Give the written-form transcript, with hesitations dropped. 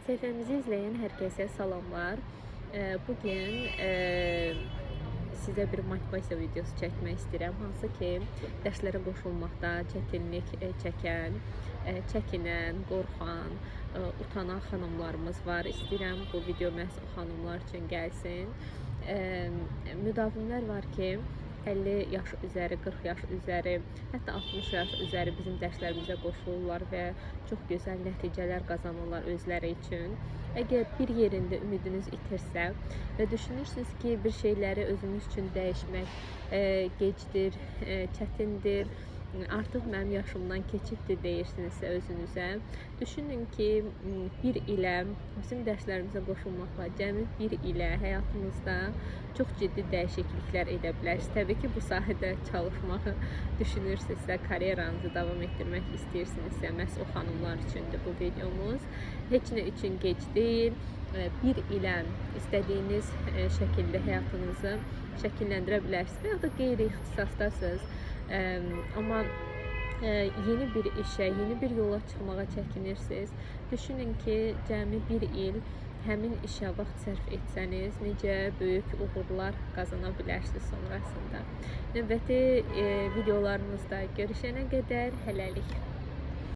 Səhifəmizi izləyən hər kəsə salamlar. Bugün sizə bir motivasiya videosu çəkmək istəyirəm. Hansı ki, dərslərə qoşulmaqda çətinlik çəkən, çəkinən, qorxan, utanan xanımlarımız var. İstəyirəm bu video məhz o xanımlar üçün gəlsin. Müdavimlər var ki, 50 yaş üzəri, 40 yaş üzəri, hətta 60 yaş üzəri bizim dərslərimizə qoşulurlar və çox gözəl nəticələr qazanırlar özləri üçün. Əgər bir yerində ümidiniz itirsə və düşünürsünüz ki, bir şeyləri özünüz üçün dəyişmək gecdir, çətindir, artıq mənim yaşımdan keçibdir deyirsinizsə özünüzə, düşünün ki, bir ilə bizim dərslərimizə qoşulmaqla cəmi bir ilə həyatınızda çox ciddi dəyişikliklər edə bilərsiniz. Təbii ki, bu sahədə çalışmağı düşünürsünüzsə, karyeranızı davam etdirmək istəyirsinizsə, məhz o xanımlar üçündür bu videomuz. Heç nə üçün gec deyil. Bir ilə istədiyiniz şəkildə həyatınızı şəkilləndirə bilərsiniz və ya da qeyri-ixtisasdasınız. Amma yeni bir işə, yeni bir yola çıxmağa çəkinirsiniz. Düşünün ki, cəmi bir il həmin işə vaxt sərf etsəniz, necə böyük uğurlar qazana bilərsiniz sonrasında. Növbəti videolarımızda görüşənə qədər hələlik.